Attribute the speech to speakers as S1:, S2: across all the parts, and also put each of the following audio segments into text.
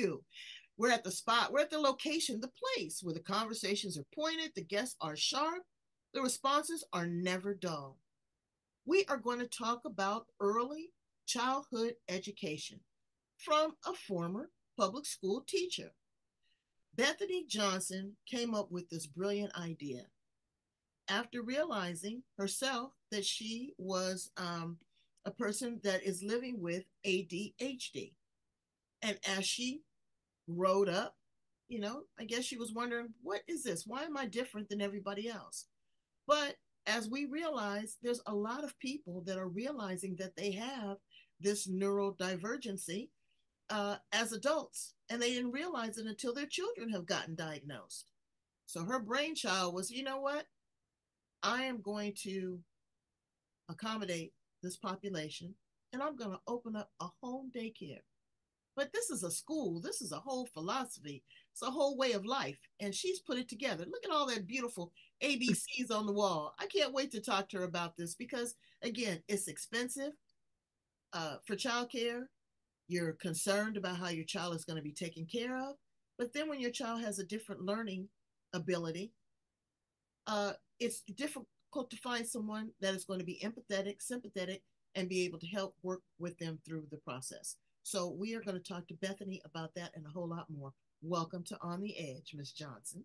S1: you. We're at the spot, we're at the location, the place where the conversations are pointed, the guests are sharp, the responses are never dull. We are going to talk about early childhood education from a former public school teacher. Bethany Johnson came up with this brilliant idea after realizing herself that she was a person that is living with ADHD. And as she growed up, I guess she was wondering, what is this? Why am I different than everybody else? But as we realize, there's a lot of people that are realizing that they have this neurodivergency as adults, and they didn't realize it until their children have gotten diagnosed. So her brainchild was, you know what? I am going to accommodate this population, and I'm going to open up a home daycare. But this is a school, this is a whole philosophy, it's a whole way of life. And she's put it together. Look at all that beautiful ABCs on the wall. I can't wait to talk to her about this because, again, it's expensive for childcare. You're concerned about how your child is going to be taken care of. But then when your child has a different learning ability, it's difficult to find someone that is going to be empathetic, sympathetic, and be able to help work with them through the process. So we are going to talk to Bethany about that and a whole lot more. Welcome to On the Edge, Miss Johnson.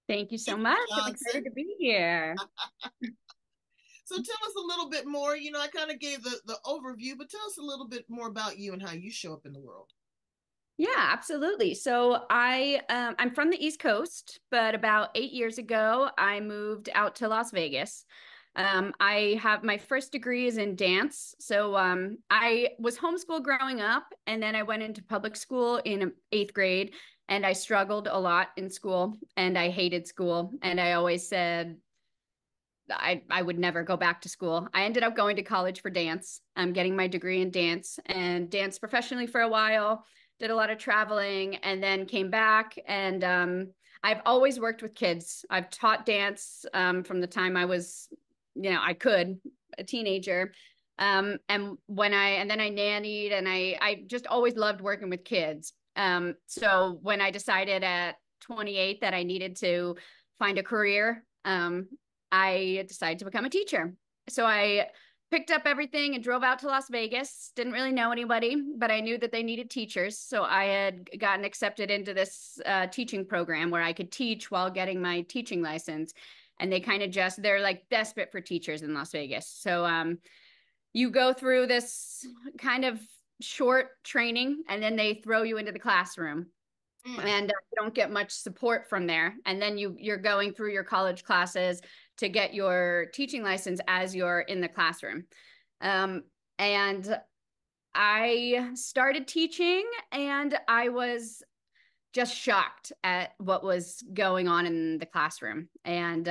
S2: Thank you so
S1: Hey,
S2: much. I'm
S1: Johnson.
S2: excited to be here.
S1: So tell us a little bit more. I kind of gave the overview, but tell us a little bit more about you and how you show up in the world.
S2: Yeah, absolutely. So I'm from the East Coast, but about 8 years ago, I moved out to Las Vegas. I have my first degree is in dance. So I was homeschooled growing up, and then I went into public school in 8th grade, and I struggled a lot in school, and I hated school, and I always said I would never go back to school. I ended up going to college for dance. I'm getting my degree in dance and danced professionally for a while, did a lot of traveling, and then came back. And I've always worked with kids. I've taught dance from the time I was, I could, a teenager. And then I nannied, and I just always loved working with kids. So when I decided at 28 that I needed to find a career, I decided to become a teacher. So I picked up everything and drove out to Las Vegas. Didn't really know anybody, but I knew that they needed teachers. So I had gotten accepted into this teaching program where I could teach while getting my teaching license. And they kind of they're like desperate for teachers in Las Vegas. So you go through this kind of short training, and then they throw you into the classroom. And you don't get much support from there. And then you're going through your college classes to get your teaching license as you're in the classroom. And I started teaching, and I was just shocked at what was going on in the classroom. And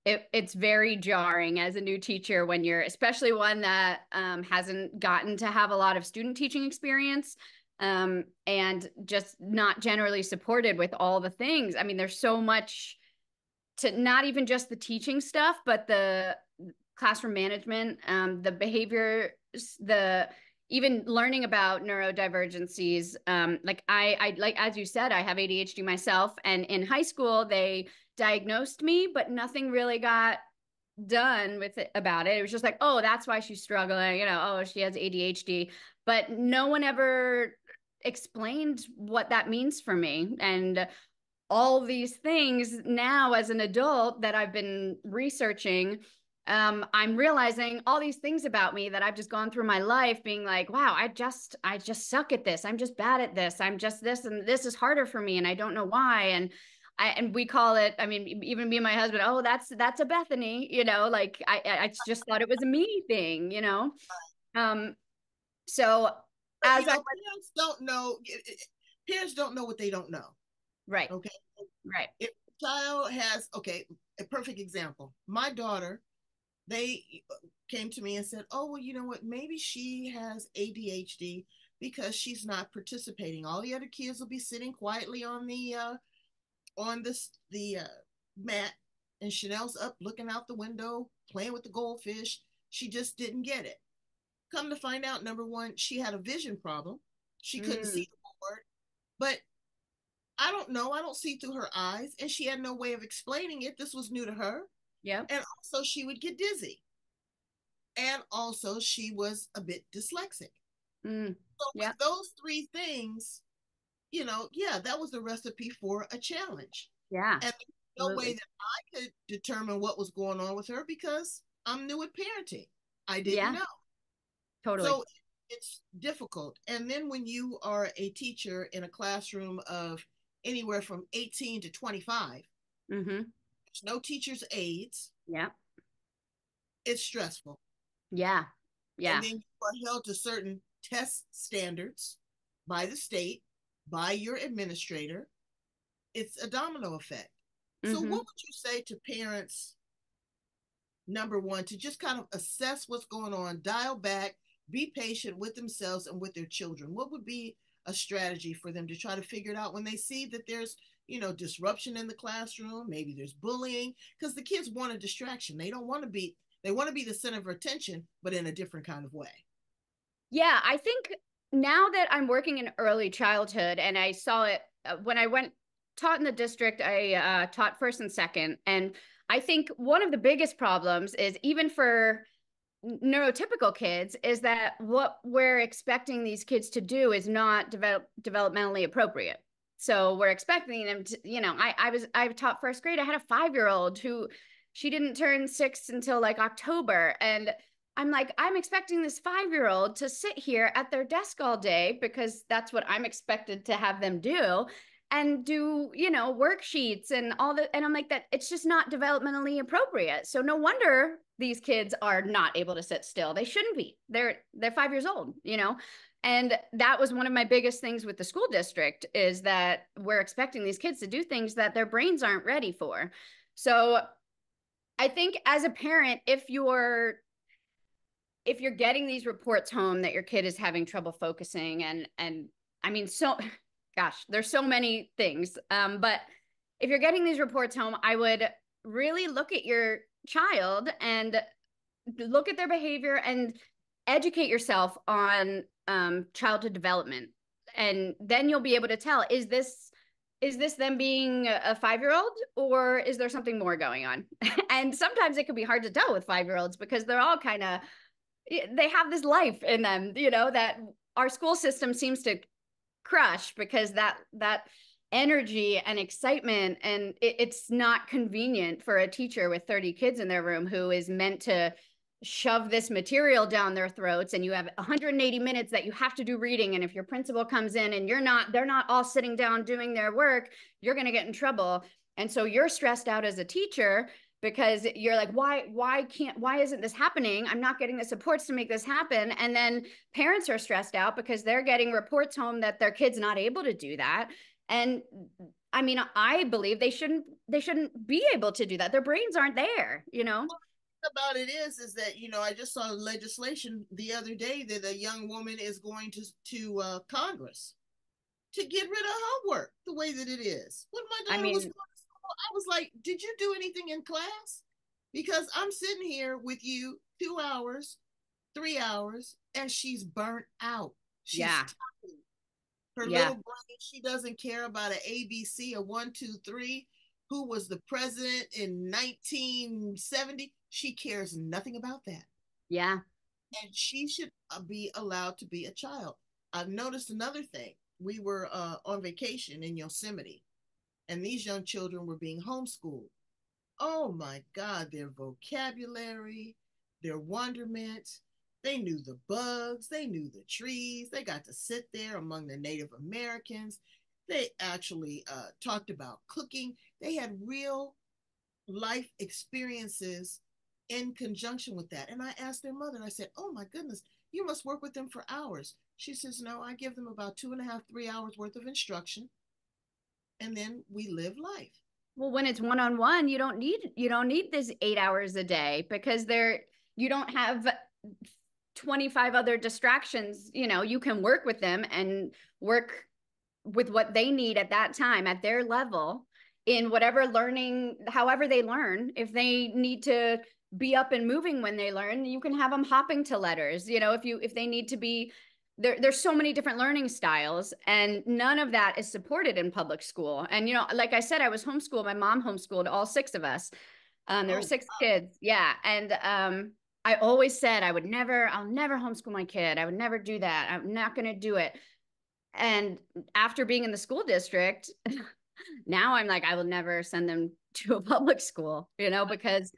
S2: it's very jarring as a new teacher when you're, especially one that hasn't gotten to have a lot of student teaching experience. And just not generally supported with all the things. I mean, there's so much to not even just the teaching stuff, but the classroom management, the behavior, the even learning about neurodivergencies. Like like, as you said, I have ADHD myself, and in high school, they diagnosed me, but nothing really got done with it about it. It was just like, oh, that's why she's struggling, oh, she has ADHD, but no one ever explained what that means for me. And all these things now as an adult that I've been researching, I'm realizing all these things about me that I've just gone through my life being like, wow, I just suck at this. I'm just bad at this. I'm just this, and this is harder for me, and I don't know why. And we call it, I mean, even me and my husband, oh, that's a Bethany, like I just thought it was a me thing. Um, so
S1: But
S2: as I was,
S1: parents don't know what they don't know.
S2: right,
S1: Okay.
S2: right.
S1: If a child has, okay, a perfect example. My daughter, they came to me and said, oh, well, you know what? Maybe she has ADHD because she's not participating. All the other kids will be sitting quietly on the mat, and Chanel's up looking out the window, playing with the goldfish. She just didn't get it. Come to find out, number one, she had a vision problem. She couldn't see
S2: Mm,
S1: the board. But I don't know. I don't see through her eyes. And she had no way of explaining it. This was new to her.
S2: Yep.
S1: And also, she would get dizzy. And also, she was a bit dyslexic.
S2: Mm.
S1: So, with
S2: Yep.
S1: those three things, yeah, that was the recipe for a challenge.
S2: Yeah.
S1: And there's no way
S2: Absolutely.
S1: that I could determine what was going on with her because I'm new at parenting. I didn't
S2: Yeah.
S1: know.
S2: Totally.
S1: So it's difficult. And then when you are a teacher in a classroom of anywhere from 18 to 25,
S2: Mm-hmm.
S1: there's no teacher's aides.
S2: Yeah.
S1: It's stressful.
S2: Yeah.
S1: And
S2: Yeah.
S1: then you are held to certain test standards by the state, by your administrator. It's a domino effect. So, what
S2: Mm-hmm.
S1: would you say to parents, number one, to just kind of assess what's going on, dial back, be patient with themselves and with their children? What would be a strategy for them to try to figure it out when they see that there's, disruption in the classroom, maybe there's bullying, because the kids want a distraction. They want to be the center of attention, but in a different kind of way.
S2: Yeah, I think now that I'm working in early childhood and I saw it when I went taught in the district, I taught first and second. And I think one of the biggest problems is even for neurotypical kids is that what we're expecting these kids to do is not developmentally appropriate. So we're expecting them to, I taught first grade. I had a 5-year old who she didn't turn 6 until like October. And I'm like, I'm expecting this 5-year old to sit here at their desk all day because that's what I'm expected to have them do and do, worksheets and all that. And I'm like, that it's just not developmentally appropriate. So no wonder these kids are not able to sit still. They shouldn't be. They're 5 years old. And that was one of my biggest things with the school district is that we're expecting these kids to do things that their brains aren't ready for. So I think as a parent, if you're getting these reports home that your kid is having trouble focusing and I mean, so gosh, there's so many things. But if you're getting these reports home, I would really look at your child and look at their behavior and educate yourself on childhood development. And then you'll be able to tell, is this them being a 5-year old or is there something more going on? And sometimes it can be hard to tell with 5-year olds because they're all kind of, they have this life in them, that our school system seems to crush because that energy and excitement, and it's not convenient for a teacher with 30 kids in their room who is meant to shove this material down their throats, and you have 180 minutes that you have to do reading, and if your principal comes in and they're not all sitting down doing their work, you're going to get in trouble. And so you're stressed out as a teacher because you're like, why isn't this happening? I'm not getting the supports to make this happen. And then parents are stressed out because they're getting reports home that their kid's not able to do that. And I mean, I believe they shouldn't be able to do that. Their brains aren't there.
S1: About it is that I just saw legislation the other day that a young woman is going to Congress to get rid of homework the way that it is. When my
S2: I
S1: daughter was
S2: mean,
S1: going to school, I was like, "Did you do anything in class?" Because I'm sitting here with you 2 hours, 3 hours, and she's burnt out. She's
S2: yeah,
S1: tired. Her
S2: yeah,
S1: little brain, she doesn't care about an ABC, a 1, 2, 3. Who was the president in 1970? She cares nothing about that.
S2: yeah.
S1: And she should be allowed to be a child. I've noticed another thing. We were on vacation in Yosemite, and these young children were being homeschooled. Oh my God, their vocabulary, their wonderment. They knew the bugs, they knew the trees, they got to sit there among the Native Americans. They actually talked about cooking. They had real life experiences in conjunction with that. And I asked their mother, I said, "Oh my goodness, you must work with them for hours." She says, "No, I give them about 2.5, 3 hours worth of instruction, and then we live life."
S2: Well, when it's one-on-one, you don't need this 8 hours a day because you don't have 25 other distractions. You can work with them and work with what they need at that time at their level in whatever learning, however they learn. If they need to be up and moving when they learn, you can have them hopping to letters. If they need to be there's so many different learning styles, and none of that is supported in public school. And like I said, I was homeschooled. My mom homeschooled all six of us. There were
S1: Oh,
S2: six kids. Yeah. And I always said I'll never homeschool my kid. I would never do that. I'm not going to do it. And after being in the school district, now I'm like, I will never send them to a public school, because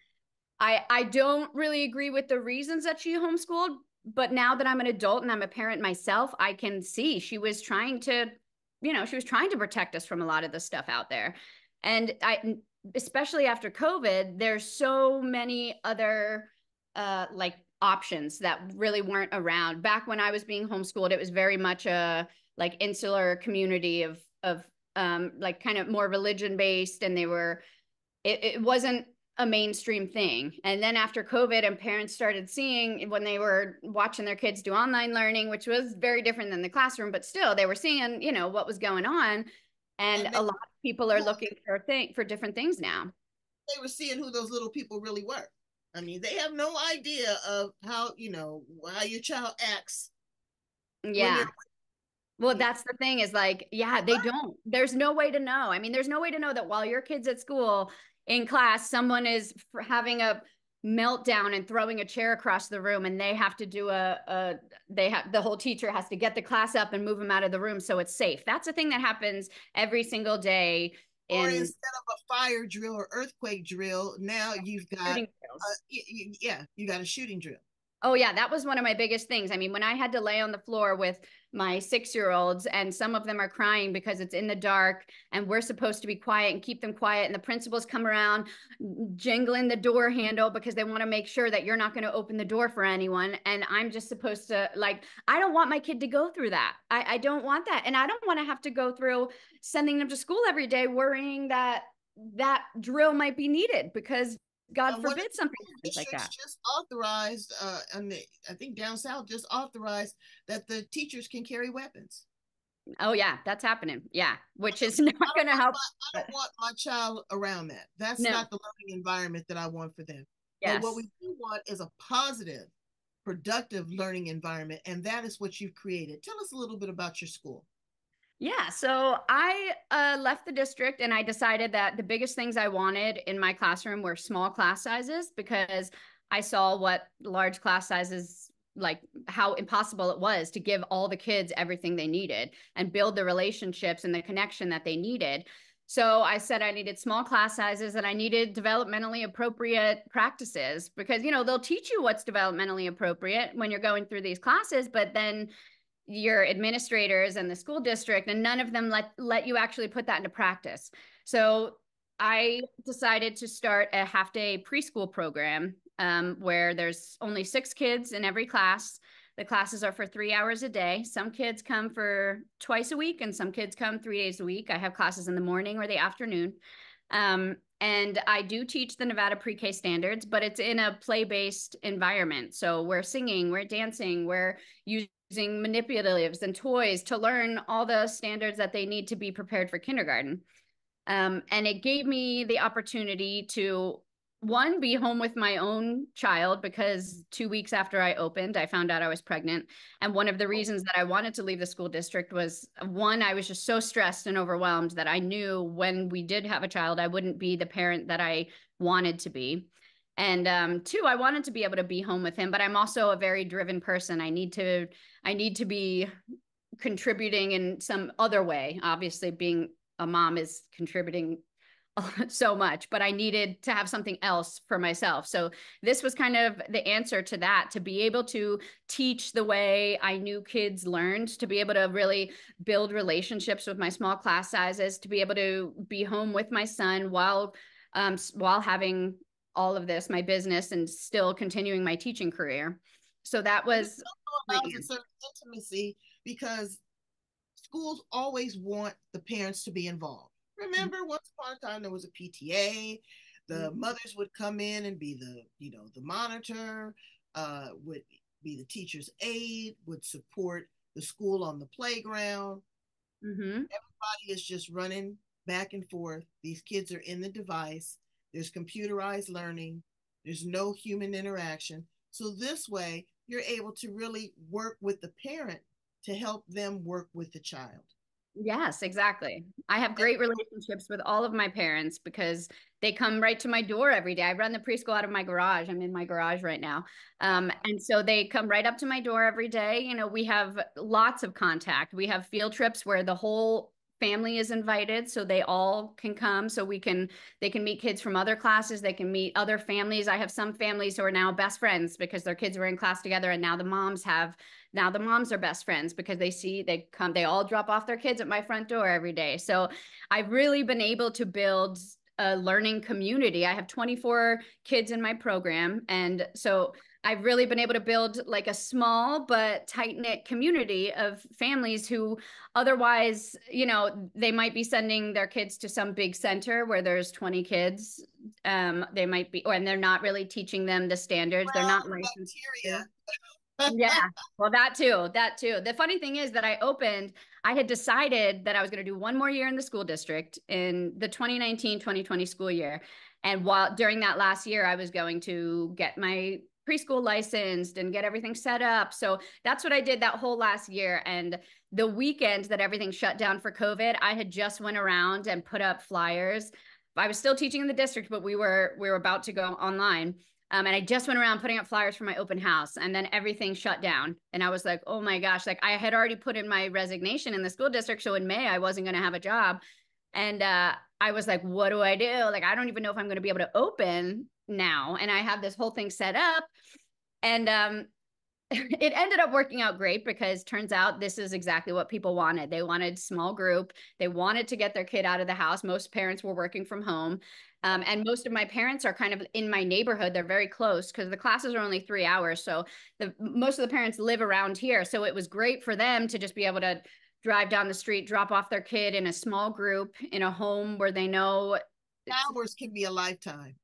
S2: I don't really agree with the reasons that she homeschooled. But now that I'm an adult and I'm a parent myself, I can see she was trying to, she was trying to protect us from a lot of the stuff out there. And especially after COVID, there's so many other like options that really weren't around. Back when I was being homeschooled, it was very much a like insular community of like kind of more religion based, and it wasn't a mainstream thing. And then after COVID, and parents started seeing when they were watching their kids do online learning, which was very different than the classroom, but still they were seeing, what was going on. And
S1: and
S2: a lot of people are looking for different things now.
S1: they were seeing who those little people really were. I mean, they have no idea of how, how your child acts when
S2: Yeah.
S1: you're,
S2: Well, that's the thing is like, yeah, they don't. There's no way to know. I mean, there's no way to know that while your kid's at school in class, someone is having a meltdown and throwing a chair across the room, and they have to do the whole teacher has to get the class up and move them out of the room so it's safe. That's a thing that happens every single day
S1: or
S2: in
S1: instead of a fire drill or earthquake drill, now you've got,
S2: shooting drills.
S1: yeah, you got a shooting drill.
S2: Oh, yeah, that was one of my biggest things. I mean, when I had to lay on the floor with my 6-year-olds, and some of them are crying because it's in the dark and we're supposed to be quiet and keep them quiet, and the principals come around jingling the door handle because they want to make sure that you're not going to open the door for anyone. And I'm just supposed to, like, I don't want my kid to go through that. I don't want that. And I don't want to have to go through sending them to school every day worrying that that drill might be needed because God
S1: One of
S2: forbid
S1: the
S2: something
S1: school
S2: happens like
S1: districts
S2: that.
S1: just authorized, and I think down south just authorized that the teachers can carry weapons.
S2: Oh yeah, that's happening. Yeah, which
S1: Because
S2: is not going to help.
S1: I don't want my child around that. That's
S2: No.
S1: not the learning environment that I want for them. But what
S2: Yes.
S1: we do want is a positive, productive learning environment, and that is what you've created. Tell us a little bit about your school.
S2: Yeah. So I left the district and I decided that the biggest things I wanted in my classroom were small class sizes because I saw what large class sizes like how impossible it was to give all the kids everything they needed and build the relationships and the connection that they needed. So I said I needed small class sizes and I needed developmentally appropriate practices because, they'll teach you what's developmentally appropriate when you're going through these classes, but then your administrators and the school district, and none of them let you actually put that into practice. So I decided to start a half-day preschool program where there's only 6 kids in every class. The classes are for 3 hours a day. Some kids come for twice a week, and some kids come 3 days a week. I have classes in the morning or the afternoon. And I do teach the Nevada pre-K standards, but it's in a play-based environment. So we're singing, we're dancing, we're using manipulatives and toys to learn all the standards that they need to be prepared for kindergarten. And it gave me the opportunity to, one, be home with my own child because 2 weeks after I opened, I found out I was pregnant. And one of the reasons that I wanted to leave the school district was, one, I was just so stressed and overwhelmed that I knew when we did have a child, I wouldn't be the parent that I wanted to be. And two, I wanted to be able to be home with him, but I'm also a very driven person. I need to be contributing in some other way. Obviously, being a mom is contributing so much, but I needed to have something else for myself. So this was kind of the answer to that, to be able to teach the way I knew kids learned, to be able to really build relationships with my small class sizes, to be able to be home with my son while having all of this, my business, and still continuing my teaching career. So that
S1: And it
S2: was
S1: also allows a certain intimacy because schools always want the parents to be involved. Remember, once upon a time there was a PTA. The mothers would come in and be the monitor, would be the teacher's aide, would support the school on the playground.
S2: Mm-hmm.
S1: Everybody is just running back and forth. These kids are in the device. There's computerized learning. There's no human interaction. So this way, you're able to really work with the parent to help them work with the child.
S2: Yes, exactly. I have
S1: And
S2: great relationships with all of my parents because they come right to my door every day. I run the preschool out of my garage. I'm in my garage right now. And so they come right up to my door every day. You know, we have lots of contact. We have field trips where the whole family is invited so they all can come so they can meet kids from other classes, they can meet other families. I have some families who are now best friends because their kids were in class together, and now the moms are best friends because they all drop off their kids at my front door every day. So I've really been able to build a learning community. I have 24 kids in my program. And so I've really been able to build like a small but tight knit community of families who otherwise, you know, they might be sending their kids to some big center where there's 20 kids. They might be, and they're not really teaching them the standards. They're
S1: well,
S2: not licensed.
S1: bacteria.
S2: Yeah. Well, that too. The funny thing is that I had decided that I was going to do one more year in the school district in the 2019-2020 school year. And while during that last year, I was going to get my preschool licensed and get everything set up. So that's what I did that whole last year. And the weekend that everything shut down for COVID, I had just went around and put up flyers. I was still teaching in the district, but we were about to go online. And I just went around putting up flyers for my open house, and then everything shut down. And I was like, oh my gosh, like I had already put in my resignation in the school district. So in May, I wasn't going to have a job. And I was like, what do I do? Like, I don't even know if I'm going to be able to open now. And I have this whole thing set up. And it ended up working out great because turns out this is exactly what people wanted. They wanted small group. They wanted to get their kid out of the house. Most parents were working from home. And most of my parents are kind of in my neighborhood. They're very close because the classes are only 3 hours. So most of the parents live around here. So it was great for them to just be able to drive down the street, drop off their kid in a small group in a home where they know it's
S1: Hours can be a lifetime.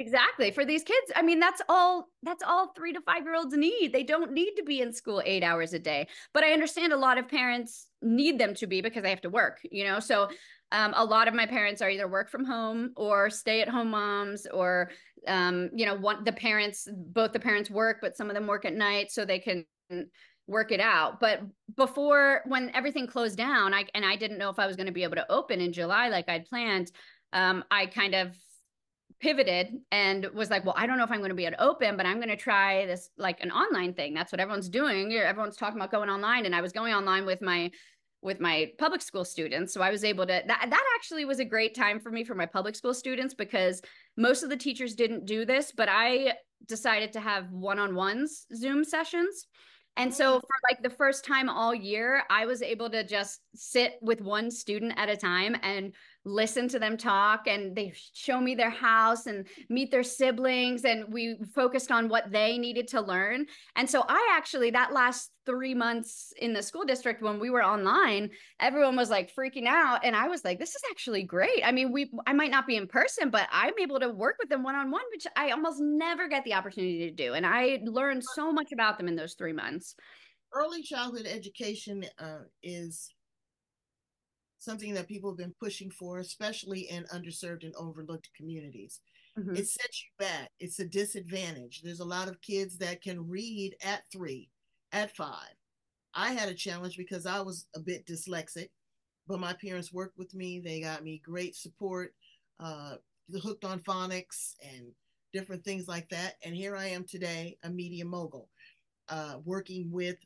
S2: exactly. For these kids, I mean, that's all 3 to 5 year olds need. They don't need to be in school 8 hours a day. But I understand a lot of parents need them to be because they have to work, you know? So a lot of my parents are either work from home or stay at home moms, or you know, both the parents work, but some of them work at night so they can work it out. But before, when everything closed down, I didn't know if I was going to be able to open in July like I'd planned. I kind of pivoted and was like, well, I don't know if I'm going to be able to open, but I'm going to try this like an online thing. That's what everyone's doing. Everyone's talking about going online. And I was going online with my public school students. So I was able to, that actually was a great time for me for my public school students because most of the teachers didn't do this, but I decided to have one-on-ones Zoom sessions. And so
S1: Mm.
S2: for like the first time all year, I was able to just sit with one student at a time and listen to them talk, and they show me their house and meet their siblings, and we focused on what they needed to learn. And so I actually, that last 3 months in the school district when we were online, everyone was like freaking out, and I was like, this is actually great. I mean, I might not be in person, but I'm able to work with them one-on-one, which I almost never get the opportunity to do. And I learned so much about them in those 3 months.
S1: Early childhood education is something that people have been pushing for, especially in underserved and overlooked communities.
S2: Mm-hmm.
S1: It sets you back. It's a disadvantage. There's a lot of kids that can read at 3, at 5. I had a challenge because I was a bit dyslexic, but my parents worked with me. They got me great support, uh, hooked on phonics and different things like that. And here I am today, a media mogul, working with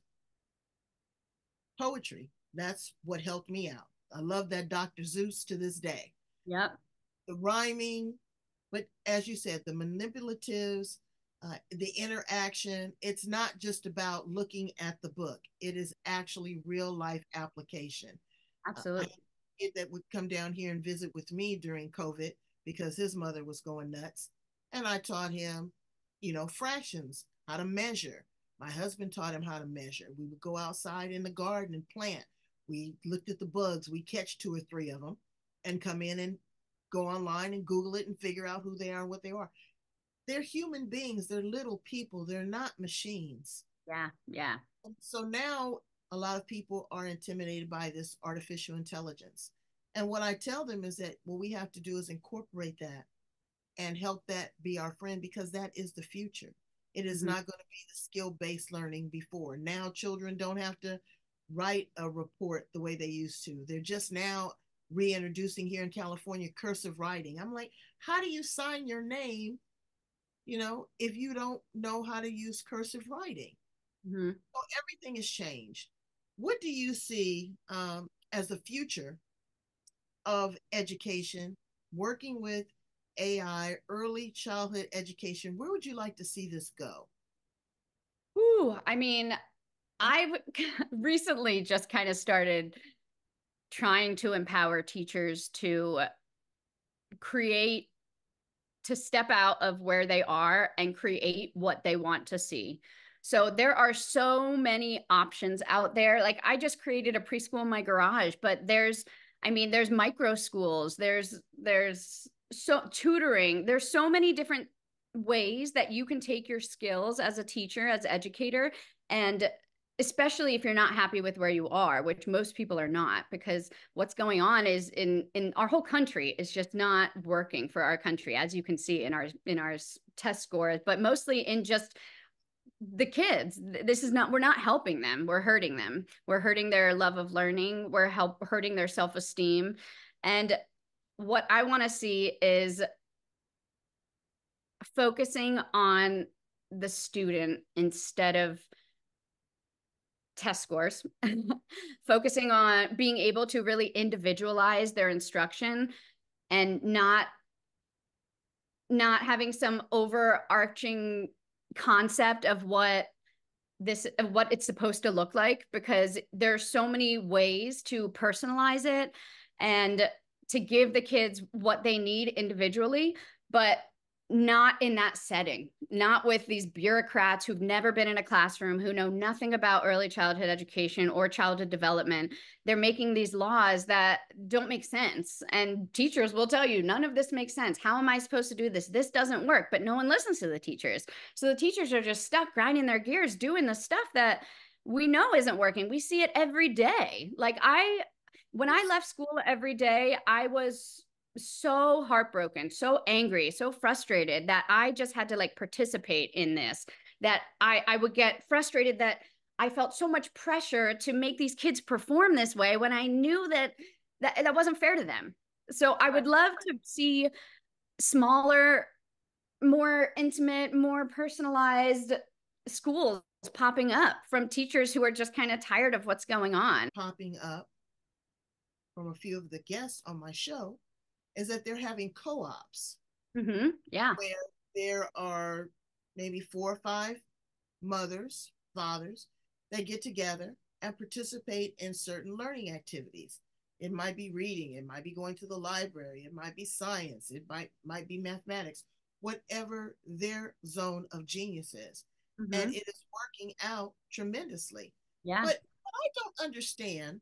S1: poetry. That's what helped me out. I love that Dr. Zeus to this day.
S2: Yep.
S1: The rhyming, but as you said, the manipulatives, the interaction, it's not just about looking at the book. It is actually real life application. I had
S2: Absolutely.
S1: a kid that would come down here and visit with me during COVID because his mother was going nuts. And I taught him, fractions, how to measure. My husband taught him how to measure. We would go outside in the garden and plant. We looked at the bugs. We catch 2 or 3 of them and come in and go online and Google it and figure out who they are and what they are. They're human beings. They're little people. They're not machines.
S2: Yeah. Yeah.
S1: So now a lot of people are intimidated by this artificial intelligence. And what I tell them is that what we have to do is incorporate that and help that be our friend because that is the future. It is
S2: Mm-hmm.
S1: not going to be the skill based learning before. Now, children don't have to write a report the way they used to. They're just now reintroducing here in California cursive writing. I'm like, how do you sign your name, if you don't know how to use cursive writing?
S2: Mm-hmm.
S1: So everything has changed. What do you see as the future of education, working with AI, early childhood education? Where would you like to see this go?
S2: Ooh, I mean, I've recently just kind of started trying to empower teachers to create, to step out of where they are and create what they want to see. So there are so many options out there. Like I just created a preschool in my garage, but there's micro schools, there's so tutoring, there's so many different ways that you can take your skills as a teacher, as an educator, and especially if you're not happy with where you are, which most people are not, because what's going on is in our whole country is just not working for our country, as you can see in our test scores, but mostly in just the kids. This is not, we're not helping them, we're hurting them, we're hurting their love of learning, we're hurting their self-esteem. And what I want to see is focusing on the student instead of test scores, focusing on being able to really individualize their instruction and not having some overarching concept of what it's supposed to look like, because there's so many ways to personalize it and to give the kids what they need individually, but not in that setting, not with these bureaucrats who've never been in a classroom, who know nothing about early childhood education or childhood development. They're making these laws that don't make sense. And teachers will tell you, none of this makes sense. How am I supposed to do this? This doesn't work, but no one listens to the teachers. So the teachers are just stuck grinding their gears, doing the stuff that we know isn't working. We see it every day. When I left school every day, I was so heartbroken, so angry, so frustrated that I just had to like participate in this. That I would get frustrated that I felt so much pressure to make these kids perform this way when I knew that wasn't fair to them. So I would love to see smaller, more intimate, more personalized schools popping up from teachers who are just kind of tired of what's going on.
S1: Popping up from a few of the guests on my show is that they're having co-ops
S2: Mm-hmm. Yeah.
S1: where there are maybe 4 or 5 mothers, fathers that get together and participate in certain learning activities. It might be reading, it might be going to the library, it might be science, it might be mathematics, whatever their zone of genius is. And
S2: Mm-hmm.
S1: it is working out tremendously.
S2: Yeah.
S1: But what I don't understand,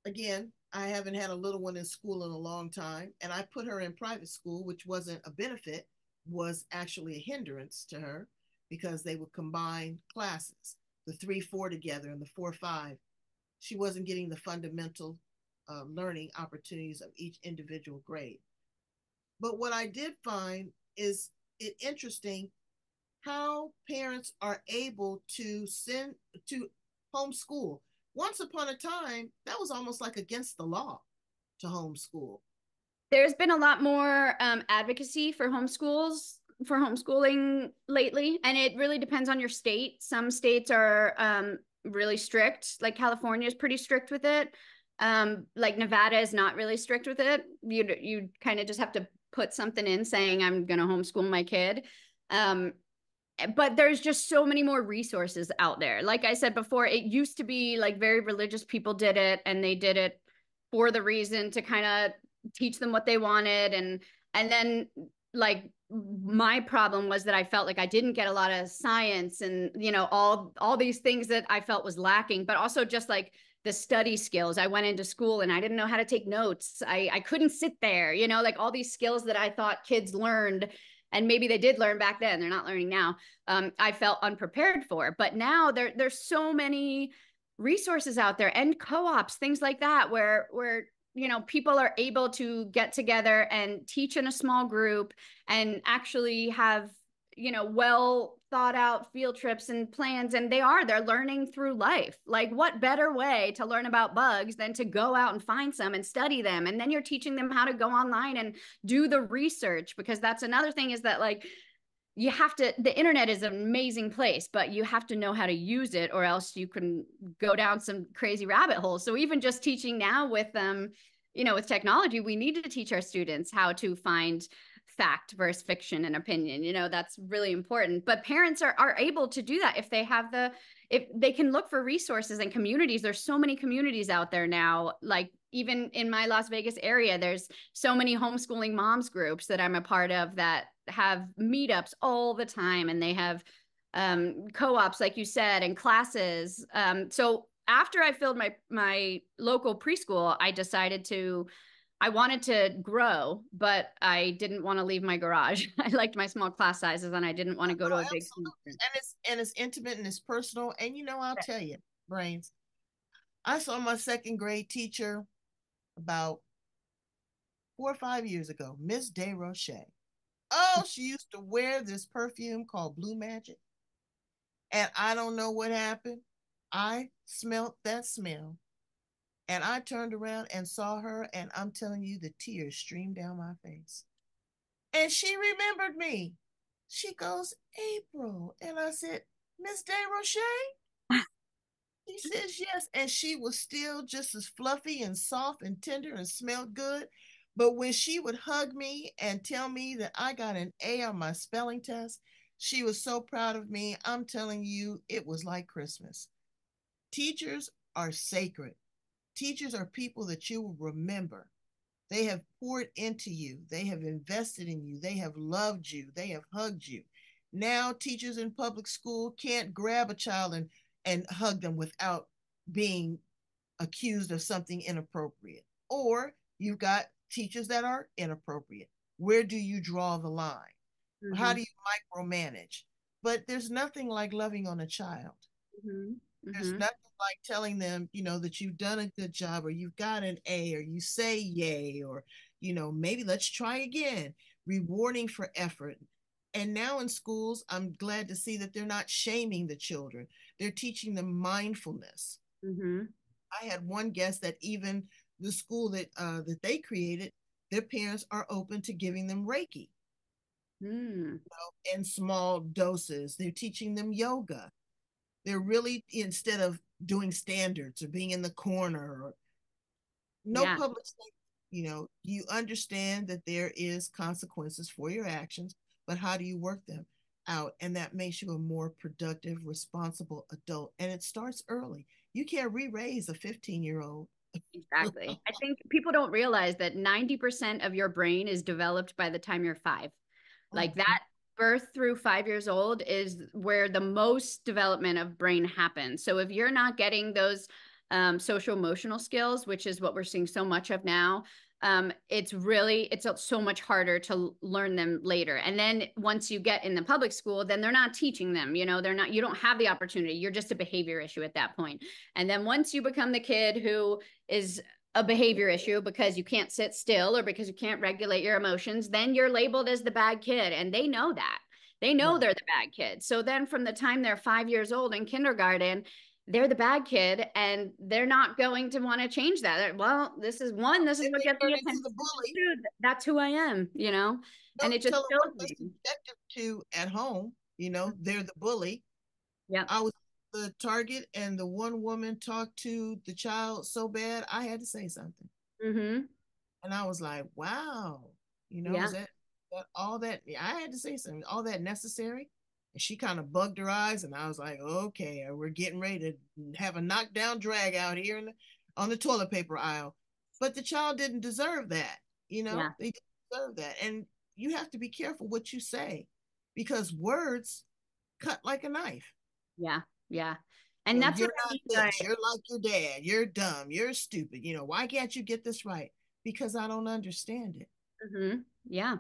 S1: again, I haven't had a little one in school in a long time, and I put her in private school, which wasn't a benefit, was actually a hindrance to her because they would combine classes, the 3-4 together and the 4-5. She wasn't getting the fundamental learning opportunities of each individual grade. But what I did find is it interesting how parents are able to send to homeschool. Once upon a time, that was almost like against the law to homeschool.
S2: There's been a lot more advocacy for homeschooling lately, and it really depends on your state. Some states are really strict, like California is pretty strict with it. Like Nevada is not really strict with it. You kind of just have to put something in saying I'm going to homeschool my kid. Um, but there's just so many more resources out there. Like I said before, it used to be like very religious people did it, and they did it for the reason to kind of teach them what they wanted. And then like my problem was that I felt like I didn't get a lot of science and all these things that I felt was lacking, but also just like the study skills. I went into school and I didn't know how to take notes. I couldn't sit there, like all these skills that I thought kids learned, and maybe they did learn back then, they're not learning now. I felt unprepared for. But now there's so many resources out there and co-ops, things like that, where people are able to get together and teach in a small group and actually have well thought out field trips and plans, and they're learning through life. Like, what better way to learn about bugs than to go out and find some and study them? And then you're teaching them how to go online and do the research, because that's another thing, is that like you have to, the internet is an amazing place, but you have to know how to use it, or else you can go down some crazy rabbit holes. So even just teaching now with with technology, we need to teach our students how to find fact versus fiction and opinion. That's really important. But parents are able to do that if they have if they can look for resources and communities. There's so many communities out there now. Like, even in my Las Vegas area, there's so many homeschooling moms groups that I'm a part of that have meetups all the time, and they have co-ops, like you said, and classes. So after I filled my local preschool, I wanted to grow, but I didn't want to leave my garage. I liked my small class sizes, and I didn't want to go
S1: Oh,
S2: to a big.
S1: absolutely. And it's intimate and it's personal. And I'll tell you, Brains, I saw my second grade teacher about 4 or 5 years ago, Miss DeRoche. Oh, she used to wear this perfume called Blue Magic. And I don't know what happened. I smelt that smell. And I turned around and saw her, and I'm telling you, the tears streamed down my face. And she remembered me. She goes, April. And I said, Miss DeRoche? She says yes. And she was still just as fluffy and soft and tender and smelled good. But when she would hug me and tell me that I got an A on my spelling test, she was so proud of me. I'm telling you, it was like Christmas. Teachers are sacred. Teachers are people that you will remember. They have poured into you. They have invested in you. They have loved you. They have hugged you. Now, teachers in public school can't grab a child and hug them without being accused of something inappropriate. Or you've got teachers that are inappropriate. Where do you draw the line? Mm-hmm. How do you micromanage? But there's nothing like loving on a child. Mm-hmm. There's nothing like telling them, that you've done a good job, or you've got an A, or you say yay, or, maybe let's try again. Rewarding for effort. And now in schools, I'm glad to see that they're not shaming the children. They're teaching them mindfulness. Mm-hmm. I had one guest that even the school that they created, their parents are open to giving them Reiki. In small doses. They're teaching them yoga. They're really, instead of doing standards or being in the corner or public safety, you understand that there is consequences for your actions, but how do you work them out? And that makes you a more productive, responsible adult. And it starts early. You can't re-raise a 15-year-old.
S2: Exactly. I think people don't realize that 90% of your brain is developed by the time you're 5. Like that birth through 5 years old is where the most development of brain happens. So if you're not getting those social emotional skills, which is what we're seeing so much of now, it's so much harder to learn them later. And then once you get in the public school, then they're not teaching them, you don't have the opportunity. You're just a behavior issue at that point. And then once you become the kid who is a behavior issue because you can't sit still or because you can't regulate your emotions, then you're labeled as the bad kid. And they know that. They know they're the bad kid. So then from the time they're 5 years old in kindergarten, they're the bad kid, and they're not going to want to change that. Well, this is what gets the attention. The bully. That's who I am, and it just
S1: shows me. Subjective to at home, they're the bully.
S2: Yeah.
S1: I was the target, and the one woman talked to the child so bad, I had to say something. Mm-hmm. And I was like, wow, is that all that? I had to say something, all that necessary? And she kind of bugged her eyes, and I was like, okay, we're getting ready to have a knockdown drag out here on the toilet paper aisle. But the child didn't deserve that, They didn't deserve that. And you have to be careful what you say, because words cut like a knife.
S2: Yeah, yeah. And that's
S1: you're not this. You're like your dad. You're dumb. You're stupid. Why can't you get this right? Because I don't understand it.
S2: Mm-hmm. Yeah.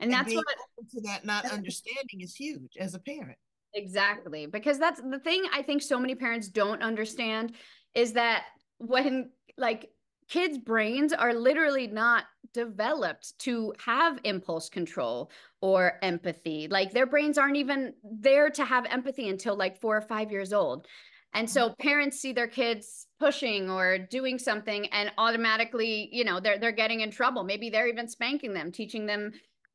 S2: And that's
S1: being open to that not understanding is huge as a parent.
S2: Exactly. Because that's the thing I think so many parents don't understand, is that when, like, kids' brains are literally not developed to have impulse control or empathy. Like their brains aren't even there to have empathy until like 4 or 5 years old. And so parents see their kids pushing or doing something and automatically, they're getting in trouble. Maybe they're even spanking them, teaching them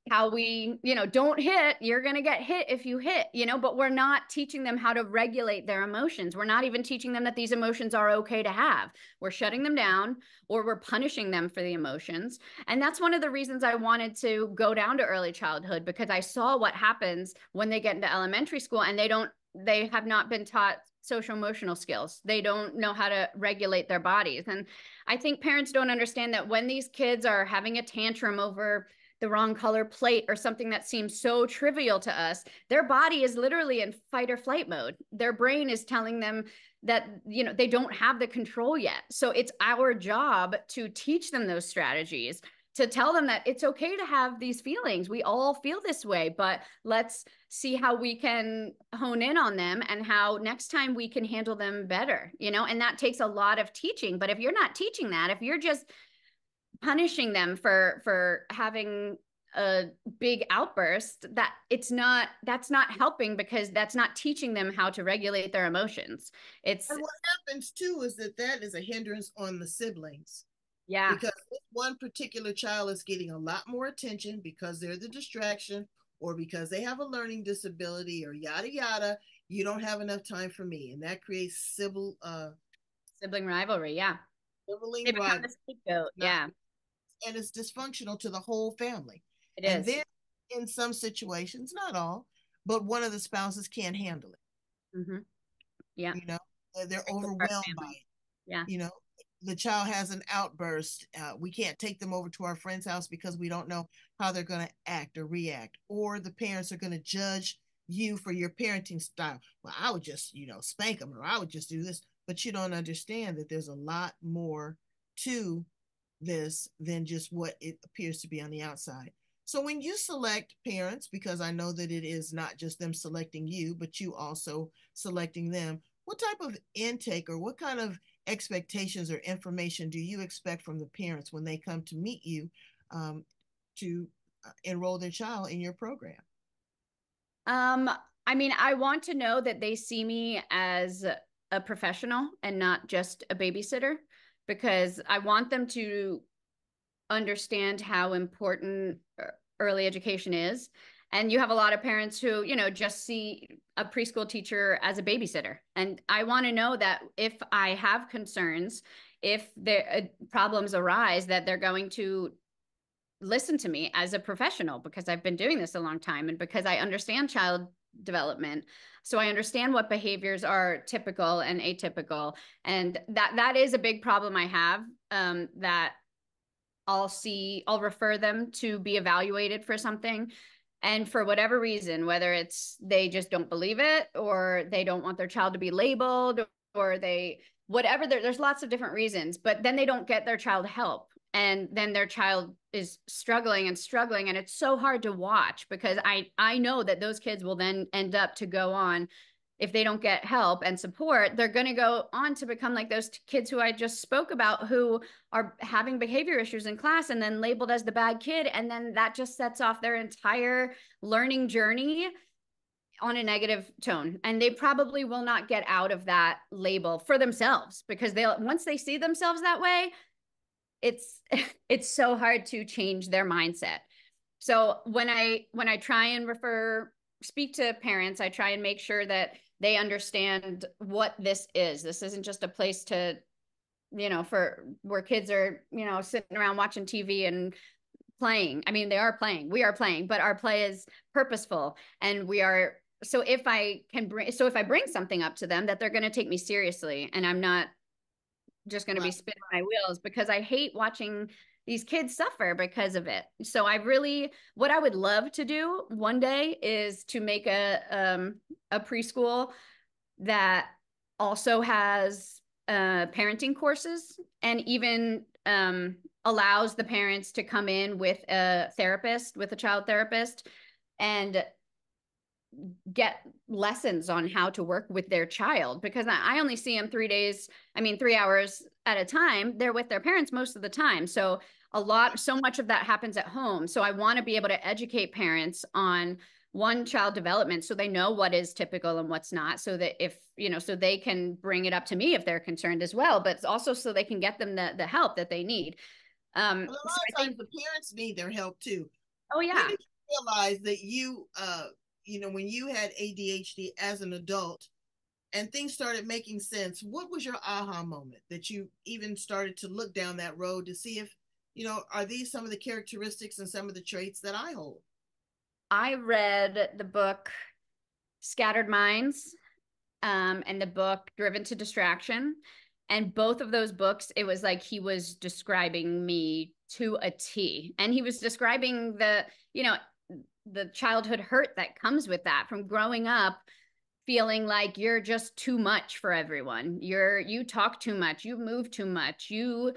S2: how we, don't hit, you're going to get hit if you hit, but we're not teaching them how to regulate their emotions. We're not even teaching them that these emotions are okay to have. We're shutting them down or we're punishing them for the emotions. And that's one of the reasons I wanted to go down to early childhood, because I saw what happens when they get into elementary school and they have not been taught social emotional skills. They don't know how to regulate their bodies. And I think parents don't understand that when these kids are having a tantrum over the wrong color plate or something that seems so trivial to us, their body is literally in fight or flight mode. Their brain is telling them that, they don't have the control yet. So it's our job to teach them those strategies, to tell them that it's okay to have these feelings. We all feel this way, but let's see how we can hone in on them and how next time we can handle them better, and that takes a lot of teaching. But if you're not teaching that, if you're just punishing them for having a big outburst, that's not helping, because that's not teaching them how to regulate their emotions. It's
S1: And what happens too is that is a hindrance on the siblings,
S2: yeah.
S1: because if one particular child is getting a lot more attention because they're the distraction or because they have a learning disability or yada yada, you don't have enough time for me, and that creates
S2: Sibling rivalry, yeah. They
S1: sibling
S2: become the
S1: rivalry.
S2: scapegoat,
S1: Not,
S2: yeah.
S1: and it's dysfunctional to the whole family.
S2: It
S1: And
S2: is.
S1: then in some situations, not all, but one of the spouses can't handle it.
S2: Mm-hmm. Yeah.
S1: You know, they're
S2: Breaks apart
S1: overwhelmed by
S2: families.
S1: it.
S2: Yeah.
S1: You know, the child has an outburst. We can't take them over to our friend's house because we don't know how they're going to act or react, or the parents are going to judge you for your parenting style. Well, I would just, spank them, or I would just do this. But you don't understand that there's a lot more to this than just what it appears to be on the outside. So when you select parents, because I know that it is not just them selecting you, but you also selecting them, what type of intake or what kind of expectations or information do you expect from the parents when they come to meet you um, to enroll their child in your program?
S2: Um, I mean, I want to know that they see me as a professional and not just a babysitter, because I want them to understand how important early education is. And you have a lot of parents who, just see a preschool teacher as a babysitter. And I want to know that if I have concerns, if there problems arise, that they're going to listen to me as a professional, because I've been doing this a long time and because I understand child development. So I understand what behaviors are typical and atypical. And that is a big problem I have, that I'll refer them to be evaluated for something. And for whatever reason, whether it's they just don't believe it or they don't want their child to be labeled or whatever, there's lots of different reasons, but then they don't get their child help. And then their child is struggling and struggling. And it's so hard to watch, because I know that those kids will then end up to go on, if they don't get help and support, they're going to go on to become like those kids who I just spoke about, who are having behavior issues in class and then labeled as the bad kid. And then that just sets off their entire learning journey on a negative tone. And they probably will not get out of that label for themselves, because once they see themselves that way, it's it's so hard to change their mindset. So when I try and speak to parents, I try and make sure that they understand what this is. This isn't just a place to, for where kids are, sitting around watching TV and playing. I mean, they are playing. We are playing, but our play is purposeful, and we are. So if I bring something up to them, that they're going to take me seriously, and I'm not just going to be
S1: Right.
S2: spinning my wheels, because I hate watching these kids suffer because of it. So what I would love to do one day is to make a preschool that also has parenting courses, and even allows the parents to come in with a child therapist, and get lessons on how to work with their child, because I only see them 3 days, I mean 3 hours at a time, they're with their parents most of the time. So so much of that happens at home. So I want to be able to educate parents on one, child development, so they know what is typical and what's not, so that if, so they can bring it up to me if they're concerned as well, but also so they can get them the help that they need.
S1: But a
S2: So
S1: lot
S2: I
S1: of
S2: think,
S1: times the parents need their help too.
S2: oh
S1: When
S2: yeah.
S1: did you realize that when you had ADHD as an adult and things started making sense, what was your aha moment that you even started to look down that road to see if, are these some of the characteristics and some of the traits that I hold?
S2: I read the book Scattered Minds, and the book Driven to Distraction. And both of those books, it was like he was describing me to a T. And he was describing the childhood hurt that comes with that from growing up feeling like you're just too much for everyone. You talk too much, you move too much, you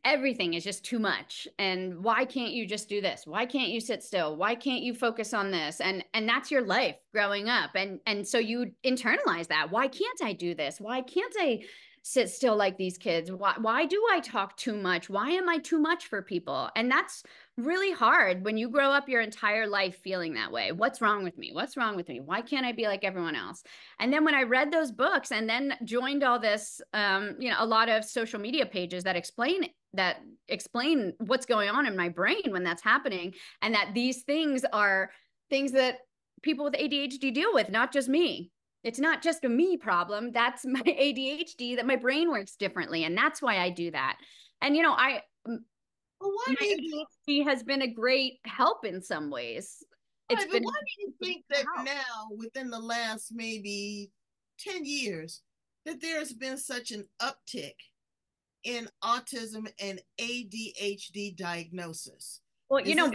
S2: everything is just too much, and why can't you just do this, why can't you sit still, why can't you focus on this, and that's your life growing up, and so you internalize that, why can't I do this, why can't I sit still like these kids, why do I talk too much, why am I too much for people? And that's really hard when you grow up your entire life feeling that way. What's wrong with me, what's wrong with me, why can't I be like everyone else? And then when I read those books and then joined all this, a lot of social media pages that explain what's going on in my brain when that's happening, and that these things are things that people with ADHD deal with, not just me. It's not just a me problem. That's my ADHD, that my brain works differently. And that's why I do that. And,
S1: Well, why
S2: my
S1: do you
S2: ADHD has been a great help in some ways. It's
S1: Right, but
S2: been
S1: why do you think that now, within the last maybe 10 years, that there's been such an uptick in autism and ADHD diagnosis?
S2: well,
S1: Is it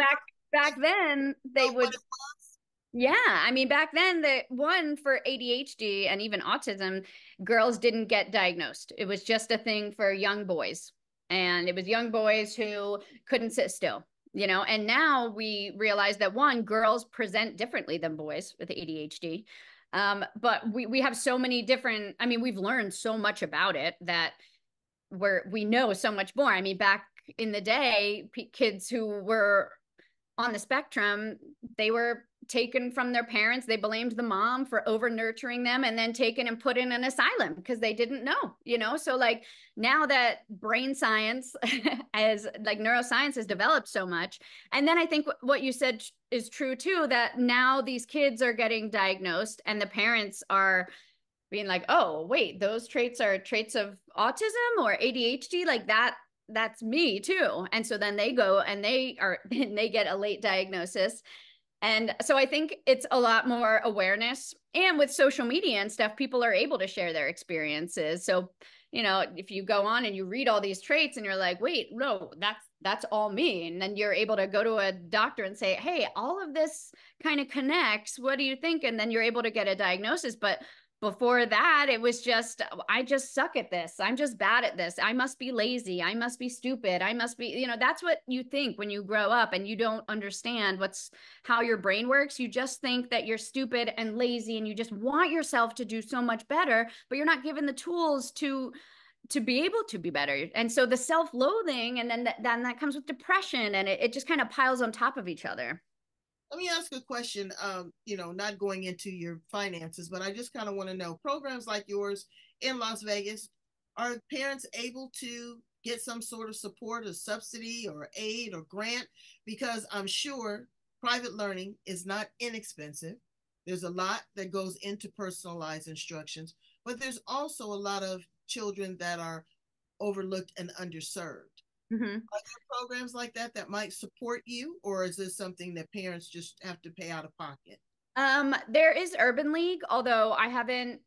S2: back then they
S1: what
S2: would.
S1: it was?
S2: Yeah, I mean, back then, the one for ADHD and even autism, girls didn't get diagnosed. It was just a thing for young boys. And it was young boys who couldn't sit still, And now we realize that one, girls present differently than boys with ADHD. But we have so many different, I mean, we've learned so much about it that we know so much more. I mean, back in the day, kids who were on the spectrum, they were taken from their parents. They blamed the mom for over nurturing them and then taken and put in an asylum because they didn't know. So like now that brain science as like neuroscience has developed so much. And then I think what you said is true too, that now these kids are getting diagnosed and the parents are being like, oh, wait, those traits are traits of autism or ADHD, like that's me too. And so then they go and they get a late diagnosis. And so I think it's a lot more awareness. And with social media and stuff, people are able to share their experiences. So, if you go on and you read all these traits and you're like, wait, no, that's all me. And then you're able to go to a doctor and say, hey, all of this kind of connects. What do you think? And then you're able to get a diagnosis. But before that, it was just, I just suck at this, I'm just bad at this, I must be lazy, I must be stupid, I must be, that's what you think when you grow up and you don't understand how your brain works. You just think that you're stupid and lazy and you just want yourself to do so much better, but you're not given the tools to be able to be better. And so the self-loathing, and then that comes with depression, and it just kind of piles on top of each other.
S1: Let me ask a question. Not going into your finances, but I just kind of want to know, programs like yours in Las Vegas, are parents able to get some sort of support or subsidy or aid or grant? Because I'm sure private learning is not inexpensive. There's a lot that goes into personalized instructions, but there's also a lot of children that are overlooked and underserved.
S2: Mm-hmm.
S1: Are there programs like that might support you, or is this something that parents just have to pay out of pocket?
S2: There is Urban League, although I haven't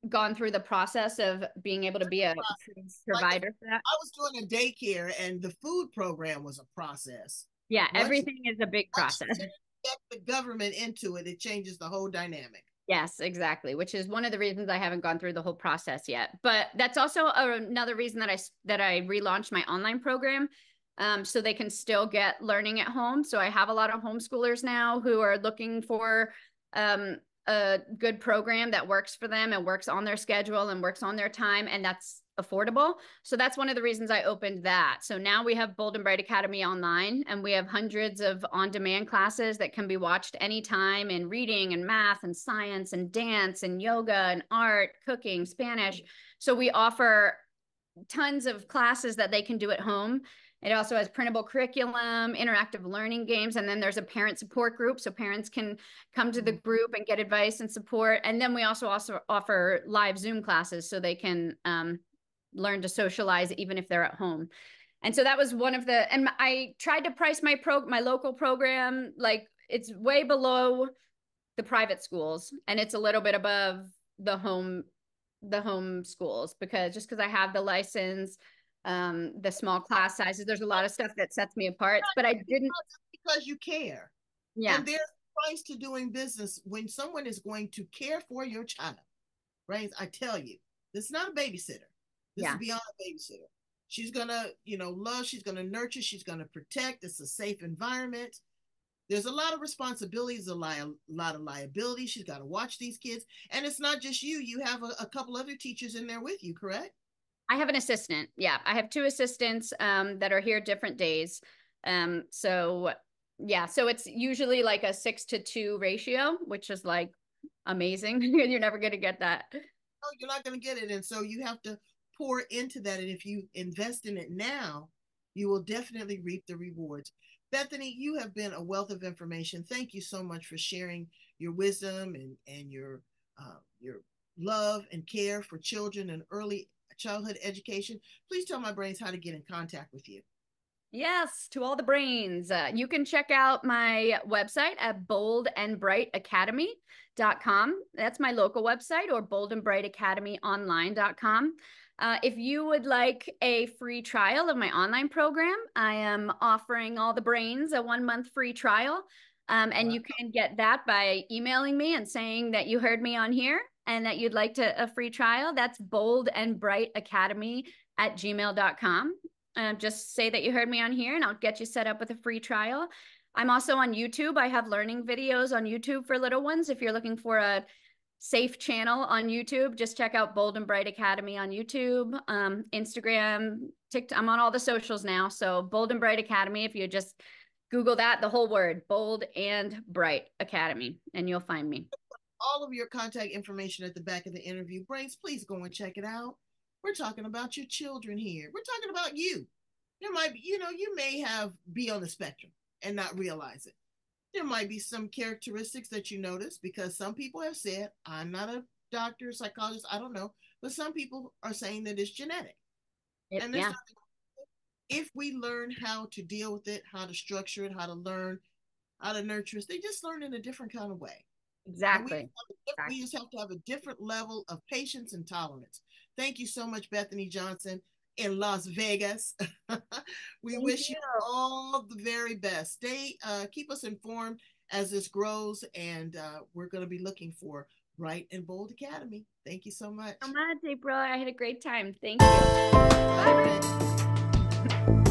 S2: gone through the process of being able to be a
S1: Like
S2: provider for that.
S1: I was doing a daycare, and the food program was a process.
S2: Yeah,
S1: Once you,
S2: everything is a big
S1: once
S2: process.
S1: you get the government into it, it changes the whole dynamic.
S2: Yes, exactly, which is one of the reasons I haven't gone through the whole process yet. But that's also another reason that I relaunched my online program, so they can still get learning at home. So I have a lot of homeschoolers now who are looking for a good program that works for them and works on their schedule and works on their time. And that's affordable. So that's one of the reasons I opened that. So now we have Bold and Bright Academy online, and we have hundreds of on-demand classes that can be watched anytime in reading and math and science and dance and yoga and art, cooking, Spanish. So we offer tons of classes that they can do at home. It also has printable curriculum, interactive learning games, and then there's a parent support group, so parents can come to the group and get advice and support. And then we also offer live Zoom classes, so they can learn to socialize even if they're at home. And so that was one of the, and I tried to price my local program, like it's way below the private schools, and it's a little bit above the home schools, because I have the license, the small class sizes. There's a lot of stuff that sets me apart, but I didn't.
S1: Because you care.
S2: Yeah.
S1: And there's a price to doing business when someone is going to care for your child, right? I tell you, this is not a babysitter. This is beyond a babysitter. She's going to, love, she's going to nurture, she's going to protect. It's a safe environment. There's a lot of responsibilities, a lot of liability. She's got to watch these kids. And it's not just you. You have a couple other teachers in there with you, correct?
S2: I have an assistant. Yeah, I have two assistants that are here different days. So it's usually like a 6-to-2 ratio, which is like amazing. You're never going to get that.
S1: No, you're not going to get it. And so you have to pour into that. And if you invest in it now, you will definitely reap the rewards. Bethany, you have been a wealth of information. Thank you so much for sharing your wisdom and your love and care for children and early childhood education. Please tell my brains how to get in contact with you.
S2: Yes, to all the brains. You can check out my website at boldandbrightacademy.com. That's my local website, or boldandbrightacademyonline.com. If you would like a free trial of my online program, I am offering all the brains a 1-month free trial. And you can get that by emailing me and saying that you heard me on here and that you'd like a free trial. That's boldandbrightacademy@gmail.com. Just say that you heard me on here and I'll get you set up with a free trial. I'm also on YouTube. I have learning videos on YouTube for little ones. If you're looking for a safe channel on YouTube, just check out Bold and Bright Academy on YouTube, Instagram, TikTok. I'm on all the socials now. So Bold and Bright Academy, if you just Google that, the whole word, Bold and Bright Academy, and you'll find me.
S1: All of your contact information at the back of the interview. Brains, please go and check it out. We're talking about your children here. We're talking about you. There might be, you may be on the spectrum and not realize it. There might be some characteristics that you notice, because some people have said, I'm not a doctor, psychologist, I don't know, but some people are saying that it's genetic. And there's nothing. If we learn how to deal with it, how to structure it, how to learn, how to nurture it, they just learn in a different kind of way.
S2: Exactly.
S1: We just have to have a different level of patience and tolerance. Thank you so much, Bethany Johnson in Las Vegas. We wish you all the very best. Keep us informed as this grows, and we're going to be looking for Bright and Bold Academy. Thank you so much.
S2: So much, April. I had a great time. Thank you. Bye.